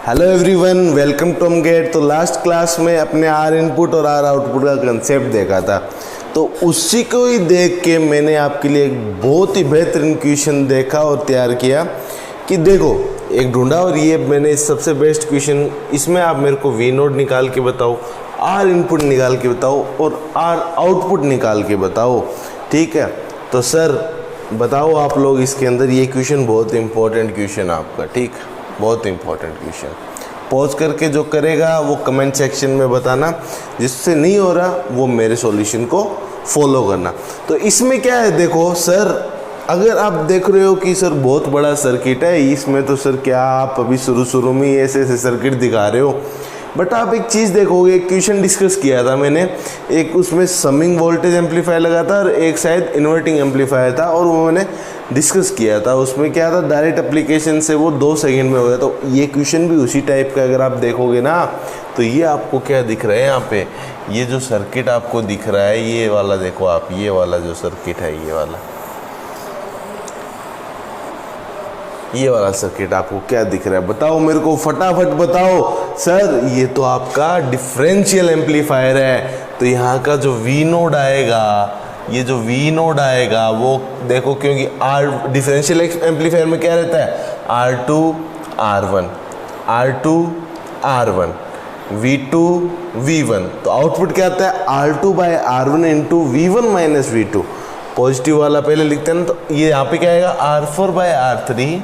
Hello everyone, welcome to GATE. तो last class में अपने आर इनपुट और आर आउटपुट का कंसेप्ट देखा था, तो उसी को ही देख के मैंने आपके लिए एक बहुत ही बेहतरीन क्वेश्चन देखा और तैयार किया कि देखो एक ढूंढा, और ये मैंने सबसे बेस्ट क्वेश्चन, इसमें आप मेरे को वी नोट निकाल के बताओ, आर इनपुट निकाल के बताओ और आर आउटपुट निकाल के बताओ। ठीक है, तो सर बताओ आप लोग इसके अंदर, ये क्वेश्चन बहुत इंपॉर्टेंट क्वेश्चन आपका, ठीक, बहुत इंपॉर्टेंट क्वेश्चन। पॉज करके जो करेगा वो कमेंट सेक्शन में बताना, जिससे नहीं हो रहा वो मेरे सॉल्यूशन को फॉलो करना। तो इसमें क्या है, देखो सर, अगर आप देख रहे हो कि सर बहुत बड़ा सर्किट है इसमें, तो सर क्या आप अभी शुरू में ही ऐसे ऐसे सर्किट दिखा रहे हो, बट आप एक चीज़ देखोगे, एक क्वेश्चन डिस्कस किया था मैंने, एक उसमें समिंग वोल्टेज एम्पलीफायर लगा था और एक शायद इन्वर्टिंग एम्पलीफायर था, और वो मैंने डिस्कस किया था। उसमें क्या था, डायरेक्ट एप्लीकेशन से वो 2 सेकंड में हो गया। तो ये क्वेश्चन भी उसी टाइप का अगर आप देखोगे ना, तो ये आपको क्या दिख रहा है यहाँ पे, ये जो सर्किट आपको दिख रहा है, ये वाला देखो आप, ये वाला जो सर्किट है, ये वाला सर्किट आपको क्या दिख रहा है, बताओ मेरे को, फटाफट बताओ। सर ये तो आपका डिफरेंशियल एम्पलीफायर है, तो यहाँ का जो वी नोड आएगा, ये जो वी नोड आएगा वो देखो, क्योंकि आर डिफरेंशियल एम्पलीफायर में क्या रहता है, R2 R1 R2 R1 V2 V1, तो आउटपुट क्या आता है, R2 bye R1 into V1 minus V2। Positive वाला पहले लिखते हैं ना, तो ये यहाँ पे क्या आएगा, R4 बाय R3,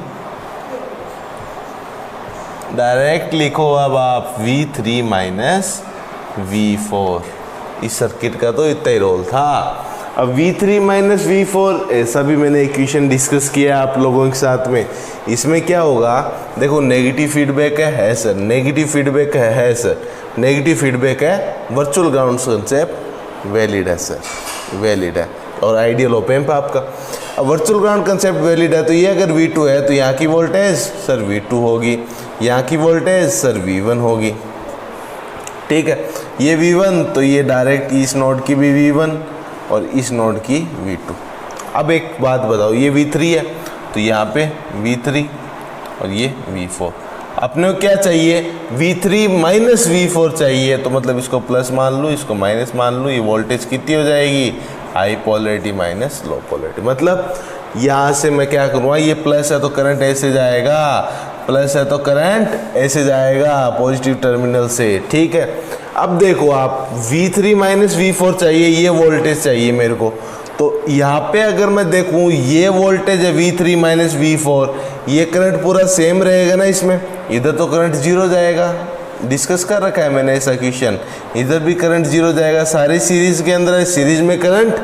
डायरेक्ट लिखो अब आप V3 माइनस V4। इस सर्किट का तो इतना ही रोल था। अब V3 माइनस V4, ऐसा भी मैंने इक्वेशन डिस्कस किया आप लोगों के साथ में। इसमें क्या होगा, देखो नेगेटिव फीडबैक है सर, नेगेटिव फीडबैक है सर, नेगेटिव फीडबैक है, वर्चुअल ग्राउंड कंसेप्ट वैलिड है सर, वैलिड है, और आइडियल ओप एम्प आपका। अब वर्चुअल ग्राउंड कंसेप्ट वैलिड है, तो ये अगर V2 है तो यहाँ की वोल्टेज सर V2 होगी, यहाँ की वोल्टेज सर V1 होगी। ठीक है, ये V1 तो ये डायरेक्ट इस नोड की भी V1 और इस नोड की V2। अब एक बात बताओ, ये V3 है तो यहाँ पे V3 और ये V4। अपने को क्या चाहिए, V3 माइनस V4 चाहिए, तो मतलब इसको प्लस मान लो, इसको माइनस मान लो, ये वोल्टेज कितनी हो जाएगी, high polarity minus low polarity. मतलब यहाँ से मैं क्या करूँगा, ये प्लस है तो करंट ऐसे जाएगा, प्लस है तो करंट ऐसे जाएगा पॉजिटिव टर्मिनल से। ठीक है, अब देखो आप V3 माइनस V4 चाहिए, ये वोल्टेज चाहिए मेरे को, तो यहाँ पे अगर मैं देखूँ ये वोल्टेज है V3 माइनस V4, ये करंट पूरा सेम रहेगा ना इसमें, इधर तो करंट 0 जाएगा, डिस्कस कर रखा है मैंने ऐसा क्वेश्चन, इधर भी करंट 0 जाएगा, सारी सीरीज के अंदर है, सीरीज में करंट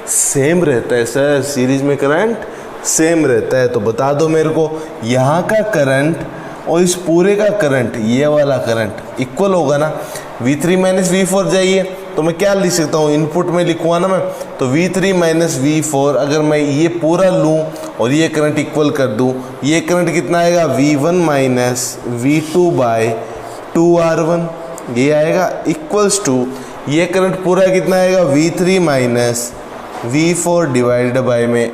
सेम रहता है सर, सीरीज में करंट सेम रहता है। तो बता दो मेरे को, यहाँ का करंट और इस पूरे का करंट, ये वाला करंट इक्वल होगा ना। V3 माइनस V4 जाइए, तो मैं क्या लिख सकता हूँ, इनपुट में लिखूँगा ना मैं, तो V3 माइनस V4 अगर मैं ये पूरा लूँ और ये करंट इक्वल कर दूँ, ये करंट कितना आएगा, V1 minus V2 bye 2R1, ये आएगा इक्वल्स टू, ये करंट पूरा कितना आएगा, V3 minus V4 divided by में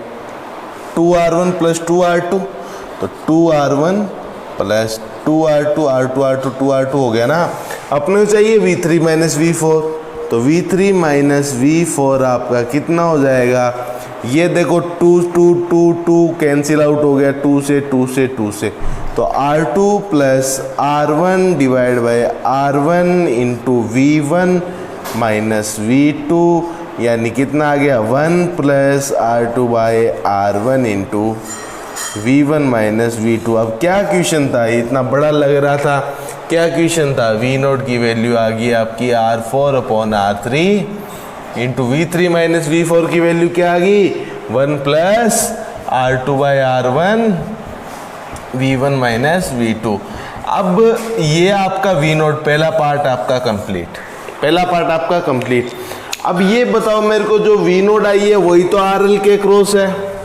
2R1 प्लस 2R2, तो 2R1 plus 2R2, R2 2R2 हो गया ना। अपने को चाहिए V3 माइनस V4, तो V3 माइनस V4 आपका कितना हो जाएगा, ये देखो 2 कैंसिल आउट हो गया, 2 से 2 से 2 से, तो R2 plus R1 divide by R1 into V1 minus V2, यानी कितना आ गया, 1 plus R2 bye R1 into V1 minus V2। अब क्या क्वेश्चन था, इतना बड़ा लग रहा था, क्या क्वेश्चन था, V नोट की वैल्यू आ गई आपकी R4 upon R3 into V3 minus V4 की वैल्यू क्या आ गई, 1 plus R2 bye R1 V1 minus V2। अब ये आपका V नोट पहला पार्ट आपका कंप्लीट, पहला पार्ट आपका कंप्लीट। अब ये बताओ मेरे को, जो V नोड आई है वही तो RL के क्रॉस है,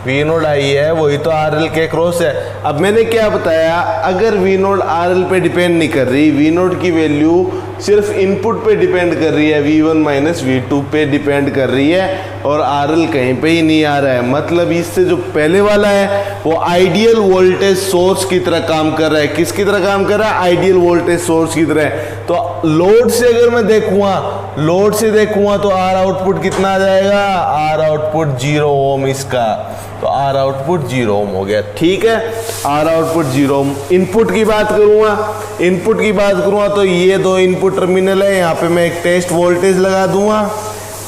V नोड आई है वही तो RL के क्रॉस है। अब मैंने क्या बताया, अगर V नोड RL पे डिपेंड नहीं कर रही, V नोड की वैल्यू सिर्फ इनपुट पे डिपेंड कर रही है, V1 माइनस V2 पे डिपेंड कर रही है और RL कहीं पे ही नहीं आ रहा है। मतलब इससे जो पहले वाला है वो आइडियल वोल्टेज सोर्स की तरह काम कर रहा है। किसकी तरह काम कर रहा है? आइडियल वोल्टेज सोर्स की तरह। तो लोड से अगर मैं देखूंगा तो R आउटपुट कितना आ जाएगा? R आउटपुट 0 ओम इसका, तो R आउटपुट 0 ओम हो गया। ठीक है, R आउटपुट 0 ओम। इनपुट की बात करूंगा तो ये दो इनपुट टर्मिनल है, यहाँ पे मैं एक टेस्ट वोल्टेज लगा दूंगा,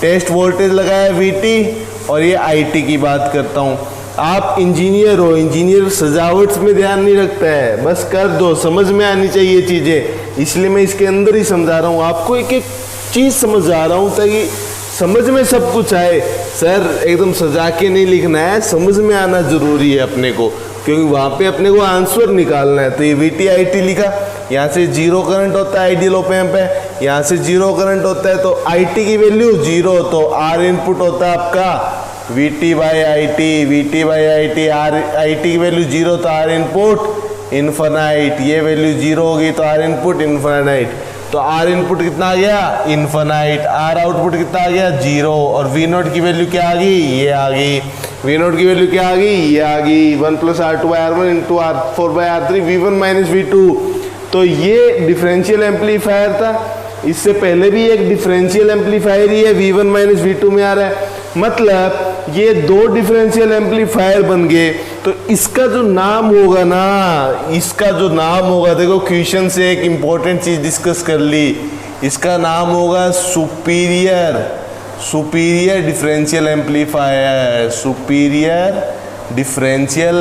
टेस्ट वोल्टेज लगाया VT, और ये IT की बात करता हूँ। आप इंजीनियर हो, इंजीनियर सजावट में ध्यान नहीं रखता है, बस कर दो, समझ में आनी चाहिए चीज़ें, इसलिए मैं इसके अंदर ही समझा रहा हूँ आपको, एक एक चीज़ समझा रहा हूँ ताकि समझ में सब कुछ आए। सर एकदम सजा के नहीं लिखना है, समझ में आना जरूरी है अपने को, क्योंकि वहाँ पे अपने को आंसर निकालना है। तो ये VT IT लिखा, यहाँ से 0 करंट होता है आइडियल ऑप एम्प है, यहाँ से 0 करंट होता है, तो IT की वैल्यू 0, तो R इनपुट होता है आपका VT by IT, R IT की वैल्यू 0, तो R इनपुट इन्फिनाइट, ये वैल्यू 0 होगी तो R इनपुट इन्फिनाइट, तो R इनपुट कितना आ गया? इन्फिनाइट। R आउटपुट कितना आ गया? 0, और V0 की वैल्यू क्या आ गई? ये आ गई। V0 की वैल्यू क्या आ गई? ये आ गई 1 + R2/R1 into R4/R3 V1 minus V2। तो ये डिफरेंशियल एम्पलीफायर था, इससे पहले भी एक डिफरेंशियल एम्पलीफायर ही है, V1 माइनस V2 में आ रहा है। मतलब ये दो डिफरेंशियल एम्पलीफायर बन गए, तो इसका जो नाम होगा देखो क्वेश्चन से एक इंपॉर्टेंट चीज डिस्कस कर ली, इसका नाम होगा सुपीरियर डिफरेंशियल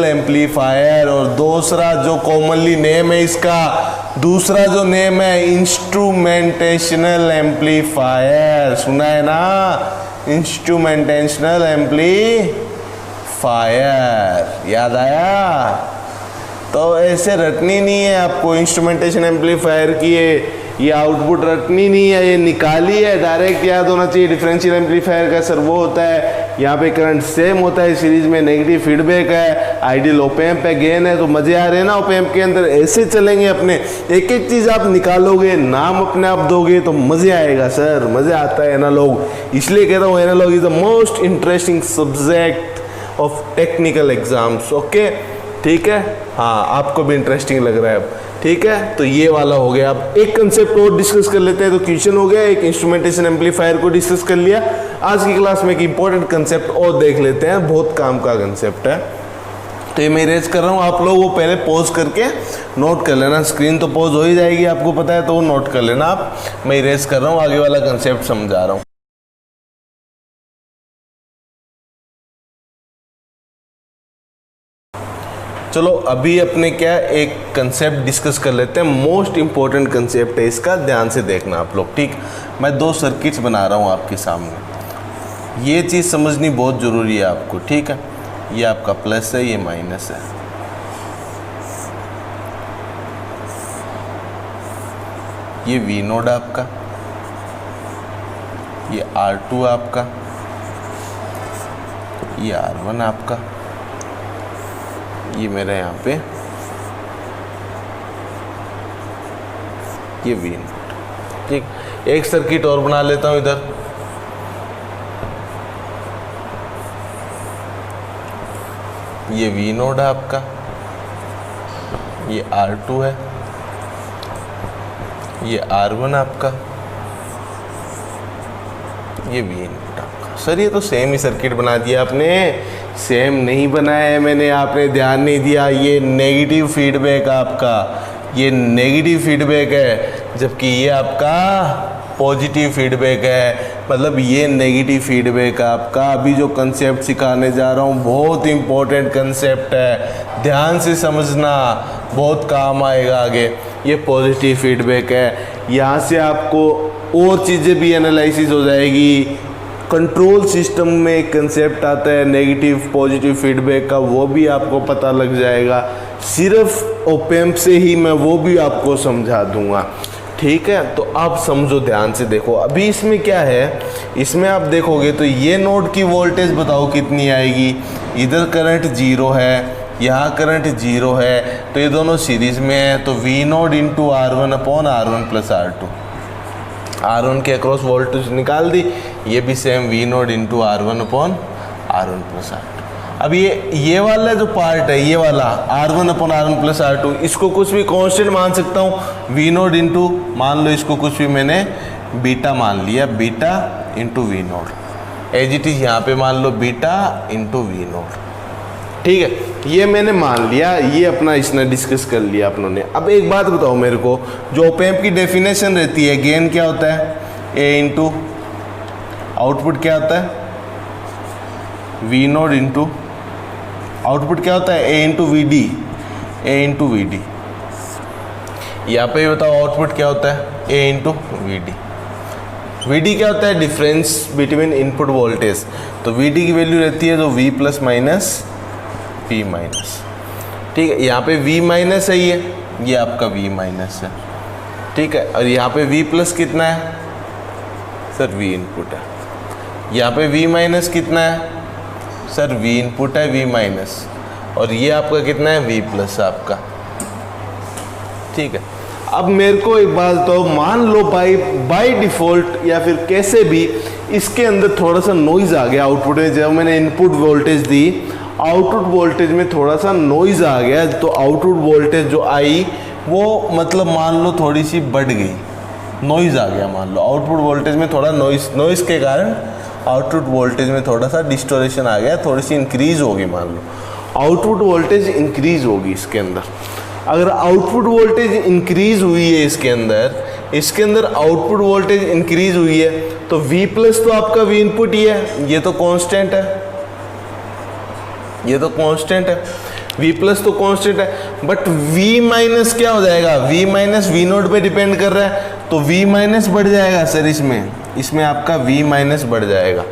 एम्पलीफायर, और दूसरा जो कॉमनली नेम है इसका, दूसरा जो नेम है इंस्ट्रूमेंटेशनल एम्पलीफायर। सुना है ना? इंस्ट्रूमेंटेशनल एम्पलीफायर, याद आया? तो ऐसे रटनी नहीं है आपको इंस्ट्रूमेंटेशन एम्पलीफायर की, ये आउटपुट रटनी नहीं है, ये निकाली है, डायरेक्ट याद होना चाहिए। डिफरेंशियल एम्पलीफायर का सर वो होता है, यहाँ पे करंट सेम होता है, सीरीज में नेगेटिव फीडबैक है, आइडियल ऑप एम्प है, गेन है, तो मजे आ रहे हैं ना ऑप एम्प के अंदर। ऐसे चलेंगे अपने, एक एक चीज आप निकालोगे, नाम अपने आप दोगे तो मजे आएगा सर, मजे आता है एनालॉग। इसलिए कहता हूँ analog is the most interesting subject of technical exams. Okay, ठीक है, हाँ आपको भी इंटरेस्टिंग लग रहा है अब, ठीक है। तो ये वाला हो गया। अब एक कंसेप्ट और डिस्कस कर लेते हैं। तो क्वेश्चन हो गया, एक इंस्ट्रूमेंटेशन एम्पलीफायर को डिस्कस कर लिया। आज की क्लास में एक इंपॉर्टेंट कंसेप्ट और देख लेते हैं, बहुत काम का कंसेप्ट है। तो ये मैं इरेज कर रहा हूँ, आप लोग वो पहले पॉज करके नोट कर लेना, स्क्रीन तो पॉज हो ही जाएगी आपको पता है, तो वो नोट कर लेना आप। मैं इरेज कर रहा हूँ, आगे वाला कंसेप्ट समझा रहा हूँ। चलो अभी अपने क्या एक कंसेप्ट डिस्कस कर लेते हैं, मोस्ट इंपॉर्टेंट कंसेप्ट है इसका, ध्यान से देखना आप लोग, ठीक। मैं दो सर्किट्स बना रहा हूँ आपके सामने, ये चीज़ समझनी बहुत ज़रूरी है आपको, ठीक है। ये आपका प्लस है, ये माइनस है। ये वी नोड आपका, ये R2 आपका, ये R1 आपका, ये मेरा यहाँ पे ये वी नोड, ठीक। एक सर्किट और बना लेता हूँ इधर, ये वी नोड है आपका, ये R2 है, ये R1 आपका, ये वी नोड आपका। सर ये तो सेम ही सर्किट बना दिया आपने। सेम नहीं बनाया है मैंने, आपने ध्यान नहीं दिया। ये नेगेटिव फीडबैक आपका, ये नेगेटिव फीडबैक है, जबकि ये आपका पॉजिटिव फीडबैक है। मतलब ये नेगेटिव फीडबैक आपका। अभी जो कंसेप्ट सिखाने जा रहा हूँ बहुत इंपॉर्टेंट कंसेप्ट है, ध्यान से समझना, बहुत काम आएगा आगे। ये पॉजिटिव फीडबैक है, यहाँ से आपको और चीज़ें भी एनालिसिस हो जाएगी। कंट्रोल सिस्टम में एक कंसेप्ट आता है नेगेटिव पॉजिटिव फीडबैक का, वो भी आपको पता लग जाएगा। सिर्फ ओप एम्प से ही मैं वो भी आपको समझा दूंगा, ठीक है। तो आप समझो, ध्यान से देखो। अभी इसमें क्या है, इसमें आप देखोगे तो ये नोड की वोल्टेज बताओ कितनी आएगी। इधर करंट 0 है, यहाँ करंट 0 है, तो ये दोनों सीरीज में है, तो V naught into R1 upon R1 plus R2। R1 के अक्रॉस वोल्टेज निकाल दी, ये भी same V naught into R1 upon R1 plus R2। अब ये वाला जो पार्ट है, ये वाला R1 upon R1 plus R2, इसको कुछ भी कांस्टेंट मान सकता हूँ, वी नोट इंटू, मान लो इसको कुछ भी मैंने बीटा मान लिया, beta into V naught, as it is यहाँ पे मान लो बीटा इंटू वी नोट। ठीक है, ये मैंने मान लिया, ये अपना इसने डिस्कस कर लिया अपनों ने। अब एक बात बताओ मेरे को, जो ऑप एम्प की डेफिनेशन रहती है, गेन क्या होता है, ए इंटू आउटपुट क्या होता है, वी नोट इंटू आउटपुट क्या होता है, A into V D, A into V D. यहाँ पे बताओ आउटपुट क्या होता है, A into V D. V D क्या होता है, डिफरेंस बिटवीन इनपुट वोल्टेज। तो वी डी की वैल्यू रहती है तो V plus minus V minus. ठीक है, यहाँ पे वी माइनस है, ये आपका वी माइनस है। ठीक है, और यहाँ पे वी प्लस कितना है सर, वी इनपुट है। यहाँ पे वी माइनस कितना है सर, वी इनपुट है, वी माइनस, और ये आपका कितना है, वी प्लस आपका। ठीक है, अब मेरे को एक बात तो मान लो बाय डिफॉल्ट या फिर कैसे भी इसके अंदर थोड़ा सा नॉइज आ गया आउटपुट में। जब मैंने इनपुट वोल्टेज दी, आउटपुट वोल्टेज में थोड़ा सा नॉइज आ गया, तो आउटपुट वोल्टेज जो आई वो मतलब मान लो थोड़ी सी बढ़ गई, नॉइज आ गया, मान लो आउटपुट वोल्टेज में थोड़ा नॉइज के कारण आउटपुट वोल्टेज में थोड़ा सा डिस्टोरेशन आ गया, थोड़ी सी इंक्रीज होगी, मान लो आउटपुट वोल्टेज इंक्रीज होगी इसके अंदर। अगर आउटपुट वोल्टेज इंक्रीज हुई है इसके अंदर आउटपुट वोल्टेज इंक्रीज हुई है, तो V प्लस तो आपका V इनपुट ही है, ये तो कांस्टेंट है, ये तो कांस्टेंट है, V प्लस तो कांस्टेंट है, बट V माइनस क्या हो जाएगा, V माइनस V नोट पे डिपेंड कर रहा है, तो V माइनस बढ़ जाएगा सर, इसमें आपका V माइनस बढ़ जाएगा।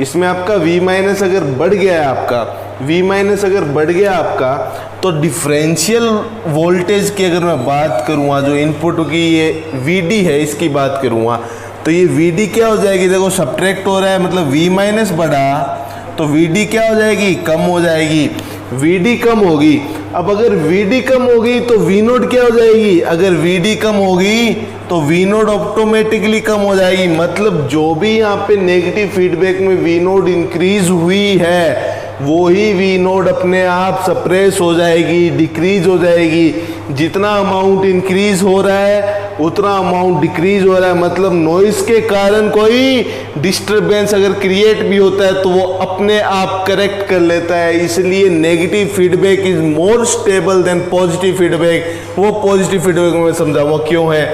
इसमें आपका V माइनस अगर बढ़ गया है आपका, V माइनस अगर बढ़ गया आपका, तो डिफरेंशियल वोल्टेज की अगर मैं बात करूँगा, जो इनपुट की ये VD है इसकी बात करूँगा, तो ये VD क्या हो जाएगी, देखो सब्ट्रैक्ट हो रहा है, मतलब V माइनस बढ़ा तो VD क्या हो जाएगी, कम हो जाएगी, VD कम होगी। अब अगर VD कम होगी तो V नोट क्या हो जाएगी, अगर VD कम होगी तो V नोट ऑटोमेटिकली कम हो जाएगी। मतलब जो भी यहाँ पे नेगेटिव फीडबैक में V नोट इंक्रीज हुई है, वो ही V नोट अपने आप सप्रेस हो जाएगी, डिक्रीज हो जाएगी। जितना अमाउंट इंक्रीज हो रहा है उतना अमाउंट डिक्रीज हो रहा है। मतलब नॉइस के कारण कोई डिस्टरबेंस अगर क्रिएट भी होता है तो वो अपने आप करेक्ट कर लेता है। इसलिए negative feedback is more stable then positive feedback. वो पॉजिटिव फीडबैक में समझाऊंगा क्यों है।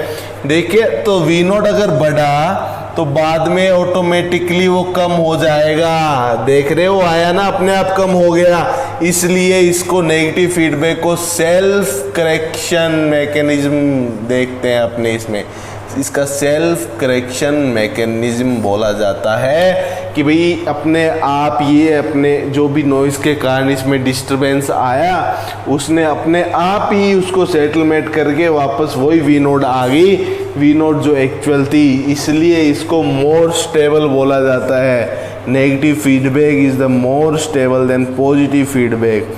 देखिए, तो V नोट अगर बढ़ा तो बाद में ऑटोमेटिकली वो कम हो जाएगा। देख रहे हो, आया ना, अपने आप कम हो गया। इसलिए इसको नेगेटिव फीडबैक को सेल्फ करेक्शन मैकेनिज्म देखते हैं अपने इसमें, इसका सेल्फ करेक्शन मैकेनिज्म बोला जाता है कि भाई अपने आप ये अपने जो भी नॉइस के कारण इसमें डिस्टरबेंस आया, उसने अपने आप ही उसको सेटलमेंट करके वापस वही V नोट आ गई, V नोट जो एक्चुअल थी। इसलिए इसको मोर स्टेबल बोला जाता है। Negative feedback is the more stable then positive feedback.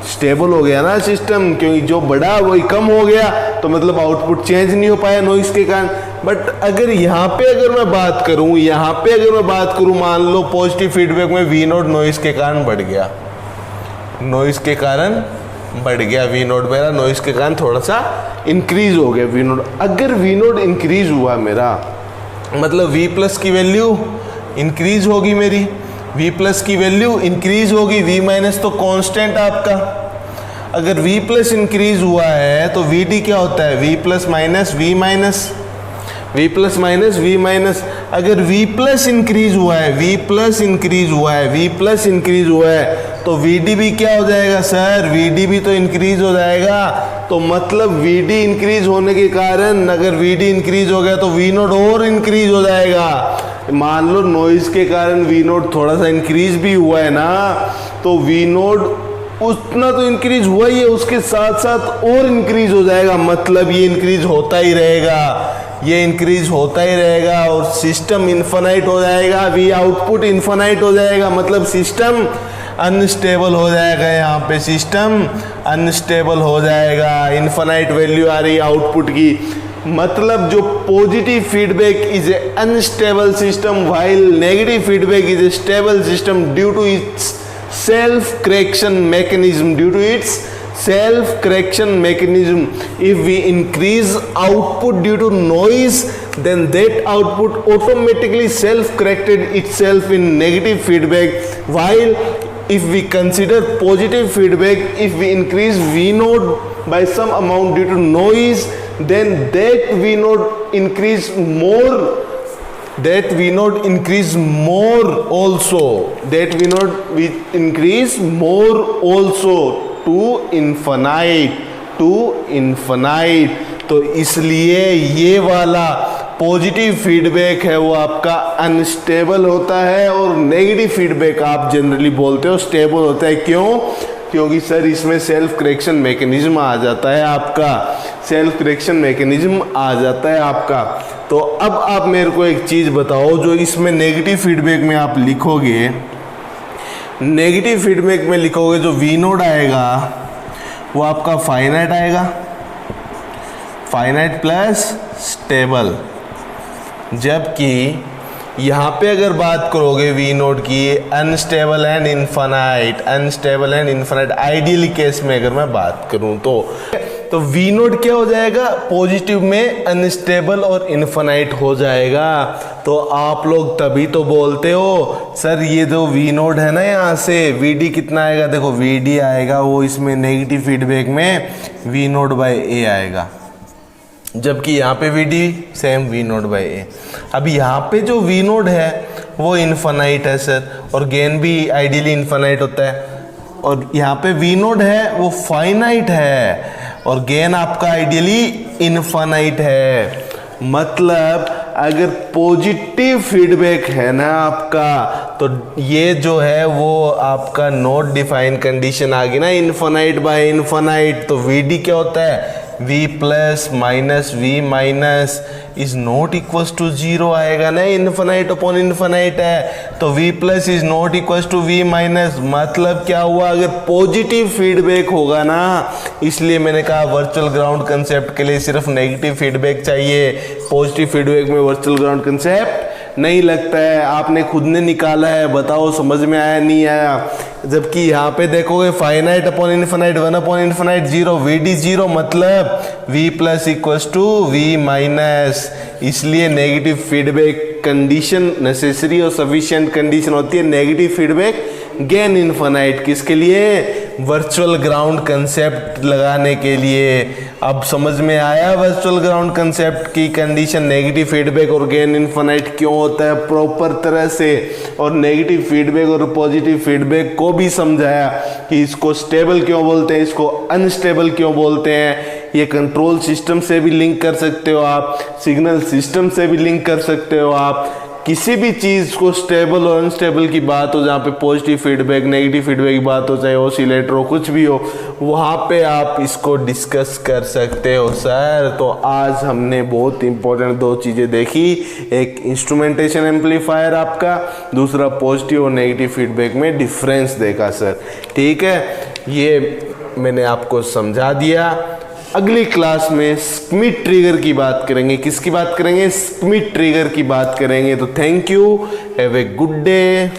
Stable हो गया ना सिस्टम, क्योंकि जो बढ़ा वही कम हो गया, तो मतलब आउटपुट चेंज नहीं हो पाया नॉइस के कारण। बट अगर यहाँ पे अगर मैं बात करूँ, मान लो पॉजिटिव फीडबैक में V नोट नॉइस के कारण बढ़ गया, नॉइस के कारण बढ़ गया V नोट मेरा, नॉइस के कारण थोड़ा सा इंक्रीज हो गया V नोट। अगर V नोट इंक्रीज हुआ मेरा, मतलब V प्लस की वैल्यू इंक्रीज होगी मेरी, V प्लस की वैल्यू इंक्रीज होगी, V माइनस तो कांस्टेंट आपका। अगर V प्लस इंक्रीज हुआ है तो VD क्या होता है, V plus minus V minus, V plus minus V minus. अगर V प्लस इंक्रीज हुआ है, V प्लस इंक्रीज हुआ है, V प्लस इंक्रीज हुआ है, तो VD भी क्या हो जाएगा सर, VD भी तो इंक्रीज हो जाएगा। तो मतलब VD इंक्रीज होने के कारण, अगर VD इंक्रीज हो गया तो V नोट और इंक्रीज हो जाएगा। मान लो नॉइज के कारण V नोट थोड़ा सा इंक्रीज भी हुआ है ना, तो V नोट उतना तो इंक्रीज हुआ ही है, उसके साथ साथ और इंक्रीज हो जाएगा। मतलब ये इंक्रीज होता ही रहेगा, ये इंक्रीज होता ही रहेगा और सिस्टम इन्फिनाइट हो जाएगा, V आउटपुट इन्फिनाइट हो जाएगा। मतलब सिस्टम अनस्टेबल हो जाएगा, यहाँ पे सिस्टम अनस्टेबल हो जाएगा। इन्फिनाइट वैल्यू आ रही है आउटपुट की। मतलब जो positive feedback is a unstable system while negative feedback is a stable system due to its self correction mechanism if we increase output due to noise then that output automatically self corrected itself in negative feedback while if we consider positive feedback if we increase V node by some amount due to noise then that V node increase more also to infinite तो इसलिए ये वाला positive feedback है वो आपका unstable होता है और नेगेटिव फीडबैक आप जनरली बोलते हो स्टेबल होता है। क्यों? क्योंकि सर इसमें सेल्फ करेक्शन मैकेनिज्म आ जाता है आपका। तो अब आप मेरे को एक चीज़ बताओ, जो इसमें नेगेटिव फीडबैक में आप लिखोगे, नेगेटिव फीडबैक में लिखोगे जो वी नोड आएगा वो आपका फाइनाइट आएगा, फाइनाइट प्लस स्टेबल। जबकि यहाँ पे अगर बात करोगे वी नोड की unstable and infinite, ideal case में अगर मैं बात करूँ तो वी नोड क्या हो जाएगा, पॉजिटिव में अनस्टेबल और इनफाइनाइट हो जाएगा। तो आप लोग तभी तो बोलते हो सर ये जो वी नोड है ना, यहाँ से वी डी कितना आएगा, देखो वी डी आएगा वो इसमें नेगेटिव फीडबैक में वी नोड बाई ए आएगा, जबकि यहाँ पे V D same V node by A. अब यहाँ पे जो वी नोड है वो इनफाइनाइट है सर, और गेन भी आइडियली इनफाइनाइट होता है, और यहाँ पे वी नोड है वो फाइनाइट है और गेन आपका आइडियली इनफाइनाइट है। मतलब अगर पॉजिटिव फीडबैक है ना आपका तो ये जो है वो आपका नॉट डिफाइन कंडीशन आ गई ना, इनफाइनाइट बाय इनफाइनाइट। तो वी डी क्या होता है, v plus minus v minus is not equals to zero आएगा ना, इनफाइनाइट अपॉन इनफाइनाइट है। तो v plus is not equals to v minus, मतलब क्या हुआ, अगर पॉजिटिव फीडबैक होगा ना, इसलिए मैंने कहा वर्चुअल ग्राउंड कंसेप्ट के लिए सिर्फ नेगेटिव फीडबैक चाहिए, पॉजिटिव फीडबैक में वर्चुअल ग्राउंड कंसेप्ट नहीं लगता है। आपने खुद ने निकाला है, बताओ समझ में आया नहीं आया। जबकि यहाँ पे देखोगे finite upon infinite, 1 upon infinite 0, V D 0, मतलब v plus equals to v minus. इसलिए नेगेटिव फीडबैक कंडीशन नेसेसरी और सफिशिएंट कंडीशन होती है नेगेटिव फीडबैक गेन इनफाइनाइट, किसके लिए, वर्चुअल ग्राउंड कंसेप्ट लगाने के लिए। अब समझ में आया वर्चुअल ग्राउंड कंसेप्ट की कंडीशन नेगेटिव फीडबैक और गेन इनफाइनाइट क्यों होता है प्रॉपर तरह से, और नेगेटिव फीडबैक और पॉजिटिव फीडबैक को भी समझाया कि इसको स्टेबल क्यों बोलते हैं, इसको अनस्टेबल क्यों बोलते हैं। ये कंट्रोल सिस्टम से भी लिंक कर सकते हो आप, सिग्नल सिस्टम से भी लिंक कर सकते हो आप। किसी भी चीज़ को स्टेबल और अनस्टेबल की बात हो, जहाँ पे पॉजिटिव फीडबैक नेगेटिव फीडबैक की बात हो, चाहे ऑसिलेटर हो कुछ भी हो, वहाँ पे आप इसको डिस्कस कर सकते हो सर। तो आज हमने बहुत इंपॉर्टेंट 2 चीज़ें देखी, एक इंस्ट्रूमेंटेशन एम्पलीफायर आपका, दूसरा पॉजिटिव और नेगेटिव फीडबैक में डिफरेंस देखा सर। ठीक है, ये मैंने आपको समझा दिया। अगली क्लास में स्मिथ ट्रिगर की बात करेंगे। किसकी बात करेंगे, स्मिथ ट्रिगर की बात करेंगे। तो thank you, have a good day.